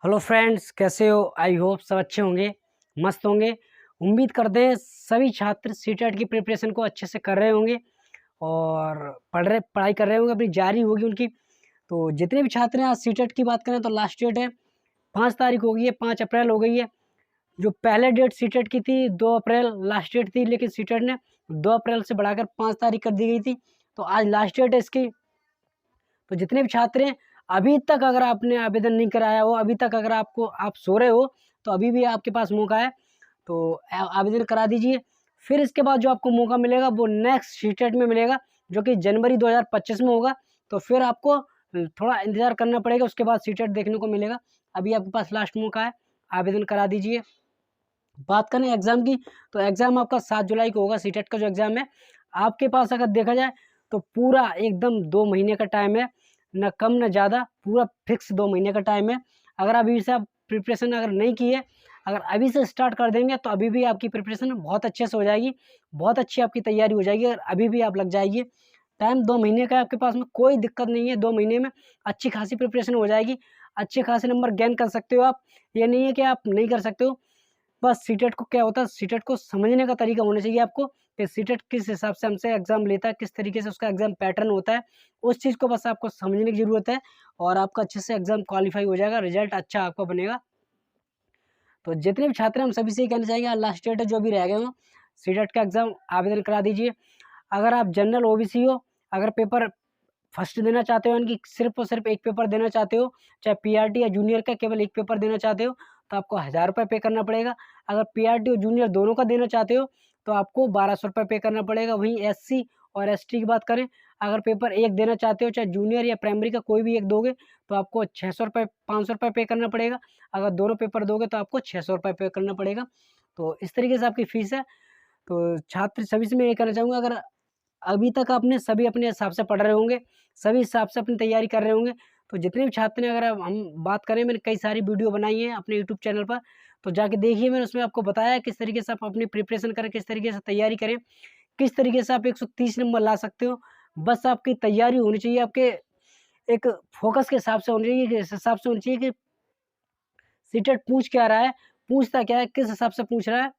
Hello friends, कैसे हो? I hope सब अच्छे होंगे, मस्त होंगे। उम्मीद करते हैं सभी छात्र सीटेट की प्रिपरेशन को अच्छे से कर रहे होंगे और पढ़ाई कर रहे होंगे, अपनी जारी होगी उनकी। तो जितने भी छात्र हैं, आज सीटेट की बात करें तो लास्ट डेट है 5 तारीख हो गई है, 5 अप्रैल हो गई है। जो पहले डेट सीटेट की थी 2 अप्रैल लास्ट डेट थी, लेकिन सीटेट ने 2 अप्रैल से बढ़ाकर 5 तारीख कर दी गई थी। तो आज लास्ट डेट है इसकी। तो जितने भी छात्र हैं, अभी तक अगर आपने आवेदन नहीं कराया हो, अभी तक अगर आप सो रहे हो, तो अभी भी आपके पास मौका है। तो आवेदन करा दीजिए। फिर इसके बाद जो आपको मौका मिलेगा वो नेक्स्ट सीटेट में मिलेगा, जो कि जनवरी 2025 में होगा। तो फिर आपको थोड़ा इंतज़ार करना पड़ेगा, उसके बाद सीटेट देखने को मिलेगा। अभी आपके पास लास्ट मौका है, आवेदन करा दीजिए। बात करें एग्ज़ाम की, तो एग्ज़ाम आपका 7 जुलाई को होगा। सीटेट का जो एग्ज़ाम है, आपके पास अगर देखा जाए तो पूरा एकदम 2 महीने का टाइम है, ना कम ना ज़्यादा, पूरा फिक्स 2 महीने का टाइम है। अगर अभी से आप प्रिपरेशन अगर नहीं की है, अगर अभी से स्टार्ट कर देंगे तो अभी भी आपकी प्रिपरेशन बहुत अच्छे से हो जाएगी, बहुत अच्छी आपकी तैयारी हो जाएगी और अभी भी आप लग जाइए। टाइम 2 महीने का है आपके पास में, कोई दिक्कत नहीं है। 2 महीने में अच्छी खासी प्रिपरेशन हो जाएगी, अच्छे खासे नंबर गेन कर सकते हो आप। ये नहीं है कि आप नहीं कर सकते हो। बस सीटेट को क्या होता है, सीटेट को समझने का तरीका होना चाहिए आपको, कि सीटेट किस हिसाब से हमसे एग्ज़ाम लेता है, किस तरीके से उसका एग्ज़ाम पैटर्न होता है। उस चीज़ को बस आपको समझने की ज़रूरत है और आपका अच्छे से एग्ज़ाम क्वालीफाई हो जाएगा, रिज़ल्ट अच्छा आपका बनेगा। तो जितने भी छात्र हैं, हम सभी से ये कहना चाहेंगे, आज लास्ट डेट है, जो भी रह गए हों, सीटेट का एग्ज़ाम आवेदन करा दीजिए। अगर आप जनरल ओबीसी हो, अगर पेपर फर्स्ट देना चाहते हो, यानी कि सिर्फ़ और सिर्फ़ एक पेपर देना चाहते हो, चाहे पीआरटी या जूनियर का केवल एक पेपर देना चाहते हो, तो आपको ₹1000 पे करना पड़ेगा। अगर पीआरटी और जूनियर दोनों का देना चाहते हो, तो आपको ₹1200 पे करना पड़ेगा। वहीं एससी और एसटी की बात करें, अगर पेपर एक देना चाहते हो, चाहे जूनियर या प्राइमरी का कोई भी एक दोगे, तो आपको ₹600 ₹500 पे करना पड़ेगा। अगर दोनों पेपर दोगे तो आपको ₹600 पे करना पड़ेगा। तो इस तरीके से आपकी फ़ीस है। तो छात्र सभी से मैं ये कहना चाहूँगा, अगर अभी तक आपने सभी अपने हिसाब से पढ़ रहे होंगे, सभी हिसाब से अपनी तैयारी कर रहे होंगे, तो जितने भी छात्र हैं, अगर अब हम बात करें, मैंने कई सारी वीडियो बनाई है अपने यूट्यूब चैनल पर, तो जाके देखिए। मैंने उसमें आपको बताया है किस तरीके से आप अपनी प्रिपरेशन करें, किस तरीके से तैयारी करें, किस तरीके से आप 130 नंबर ला सकते हो। बस आपकी तैयारी होनी चाहिए, आपके एक फ़ोकस के हिसाब से होनी चाहिए, कि इस हिसाब से होनी चाहिए कि सीटेट पूछ क्या रहा है, पूछता क्या है, किस हिसाब से पूछ रहा है।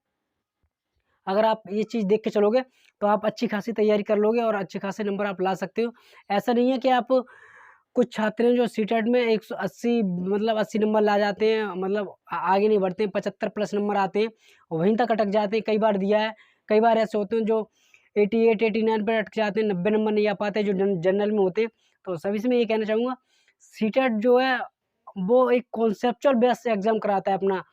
अगर आप ये चीज़ देख के चलोगे, तो आप अच्छी खासी तैयारी कर लोगे और अच्छे खासे नंबर आप ला सकते हो। ऐसा नहीं है कि आप, कुछ छात्र हैं जो सीटेट में 180 मतलब 80 नंबर ला जाते हैं, मतलब आगे नहीं बढ़ते हैं, 75 प्लस नंबर आते हैं, वहीं तक अटक जाते हैं। कई बार दिया है, कई बार ऐसे होते हैं जो 88, 89 पे अटक जाते हैं, 90 नंबर नहीं आ पाते, जो जनरल में होते हैं। तो सभी से मैं ये कहना चाहूँगा, सीटेट जो है, वो एक कॉन्सेप्चुअल बेस से एग्ज़ाम कराता है अपना।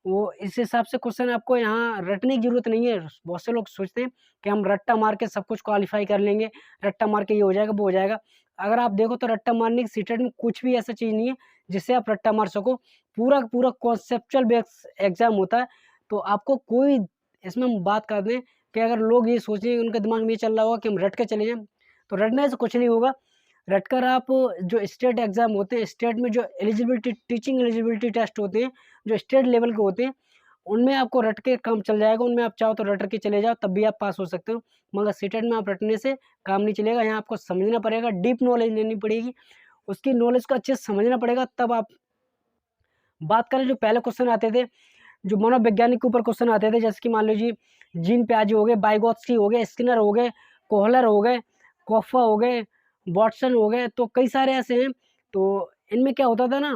वो इस हिसाब से क्वेश्चन आपको यहाँ रटने की ज़रूरत नहीं है। बहुत से लोग सोचते हैं कि हम रट्टा मार के सब कुछ क्वालीफाई कर लेंगे, रट्टा मार के ये हो जाएगा, वो हो जाएगा। अगर आप देखो तो रट्टा मारने की सीटेट में कुछ भी ऐसा चीज़ नहीं है जिससे आप रट्टा मार सको। पूरा का पूरा कॉन्सेप्चुअल बेस्ड एग्ज़ाम होता है। तो आपको कोई, इसमें हम बात कर दें कि अगर लोग ये सोचें, उनके दिमाग में ये चल रहा होगा कि हम रट के चले जाएँ, तो रटने से कुछ नहीं होगा। रटकर आप, जो स्टेट एग्ज़ाम होते हैं, स्टेट में जो एलिजिबिलिटी टीचिंग एलिजिबिलिटी टेस्ट होते हैं, जो स्टेट लेवल के होते हैं, उनमें आपको रट के काम चल जाएगा। उनमें आप चाहो तो रट के चले जाओ, तब भी आप पास हो सकते हो। मगर सीटेट में आप रटने से काम नहीं चलेगा। यहाँ आपको समझना पड़ेगा, डीप नॉलेज लेनी पड़ेगी, उसकी नॉलेज को अच्छे से समझना पड़ेगा, तब आप। बात करें जो पहले क्वेश्चन आते थे, जो मनोवैज्ञानिक के ऊपर क्वेश्चन आते थे, जैसे कि मान लीजिए जीन पियाजे हो गए, वाइगोत्स्की हो गए, स्किनर हो गए, कोहलर हो गए, कोफ्फा हो गए, वाटसन हो गए, तो कई सारे ऐसे हैं। तो इनमें क्या होता था ना,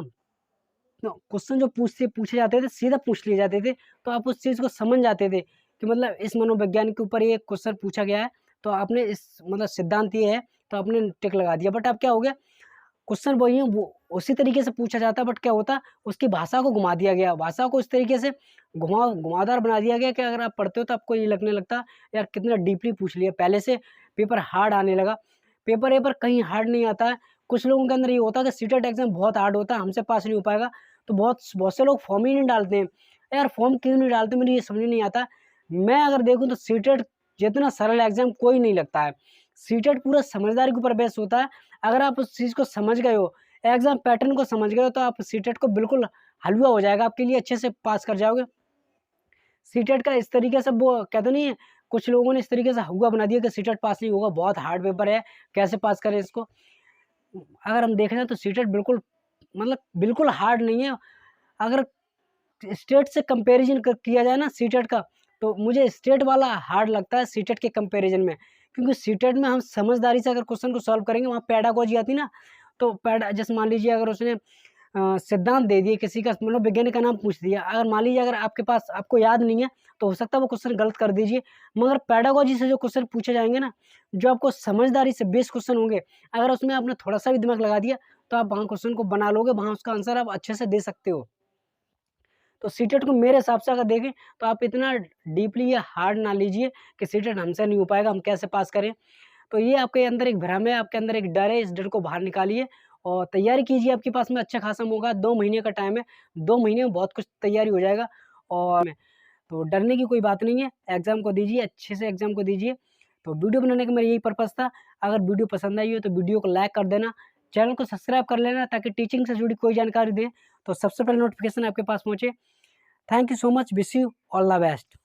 तो क्वेश्चन जो पूछे जाते थे, सीधा पूछ लिए जाते थे, तो आप उस चीज़ को समझ जाते थे कि मतलब इस मनोवैज्ञानिक के ऊपर ये क्वेश्चन पूछा गया है, तो आपने इस मतलब सिद्धांत ये है, तो आपने टिक लगा दिया। बट अब क्या हो गया, क्वेश्चन वही है, वो उसी तरीके से पूछा जाता है, बट क्या होता, उसकी भाषा को घुमा दिया गया, भाषा को इस तरीके से घुमावदार बना दिया गया कि अगर आप पढ़ते हो तो आपको ये लगने लगता यार कितना डीपली पूछ लिया, पहले से पेपर हार्ड आने लगा। पेपर कहीं हार्ड नहीं आता है। कुछ लोगों के अंदर ये होता है कि सीटेट एग्जाम बहुत हार्ड होता है, हमसे पास नहीं हो पाएगा, तो बहुत बहुत से लोग फॉर्म ही नहीं डालते हैं। यार फॉर्म क्यों नहीं डालते, मुझे ये समझ नहीं आता। मैं अगर देखूँ तो सीटेट जितना सरल एग्जाम कोई नहीं लगता है। सीटेट पूरा समझदारी के ऊपर बेस होता है। अगर आप उस चीज़ को समझ गए हो, एग्ज़ाम पैटर्न को समझ गए हो, तो आप सीटेट को बिल्कुल हलवा हो जाएगा आपके लिए, अच्छे से पास कर जाओगे। सीटेट का इस तरीके से, वो कहते नहीं है, कुछ लोगों ने इस तरीके से हौवा बना दिया कि सीटेट पास नहीं होगा, बहुत हार्ड पेपर है, कैसे पास करें इसको। अगर हम देखें ना तो सीटेट बिल्कुल, मतलब बिल्कुल हार्ड नहीं है। अगर स्टेट से कंपैरिजन किया जाए ना सीटेट का, तो मुझे स्टेट वाला हार्ड लगता है सीटेट के कंपैरिजन में, क्योंकि सीटेट में हम समझदारी से अगर क्वेश्चन को सॉल्व करेंगे, वहाँ पेडागोजी आती ना, तो जैसे मान लीजिए अगर उसने सिद्धांत दे दिए किसी का, मतलब वैज्ञानिक का नाम पूछ दिया, अगर मान लीजिए अगर आपके पास आपको याद नहीं है तो हो सकता है वो क्वेश्चन गलत कर दीजिए, मगर पेडागोजी से जो क्वेश्चन पूछे जाएंगे ना, जो आपको समझदारी से बेस्ड क्वेश्चन होंगे, अगर उसमें आपने थोड़ा सा भी दिमाग लगा दिया तो आप वहाँ क्वेश्चन को बना लोगे, वहाँ उसका आंसर आप अच्छे से दे सकते हो। तो सीटेट को मेरे हिसाब से अगर देखें तो आप इतना डीपली या हार्ड ना लीजिए कि सीटेट हमसे नहीं हो पाएगा, हम कैसे पास करें। तो ये आपके अंदर एक भ्रम है, आपके अंदर एक डर है, इस डर को बाहर निकालिए और तैयारी कीजिए। आपके पास में अच्छा खासा मौका, 2 महीने का टाइम है, 2 महीने में बहुत कुछ तैयारी हो जाएगा। और तो डरने की कोई बात नहीं है, एग्ज़ाम को दीजिए, अच्छे से एग्ज़ाम को दीजिए। तो वीडियो बनाने का मेरा यही पर्पज़ था। अगर वीडियो पसंद आई हो तो वीडियो को लाइक कर देना, चैनल को सब्सक्राइब कर लेना ताकि टीचिंग से जुड़ी कोई जानकारी दें तो सबसे पहले नोटिफिकेशन आपके पास पहुँचे। Thank you so much, wish you all the best.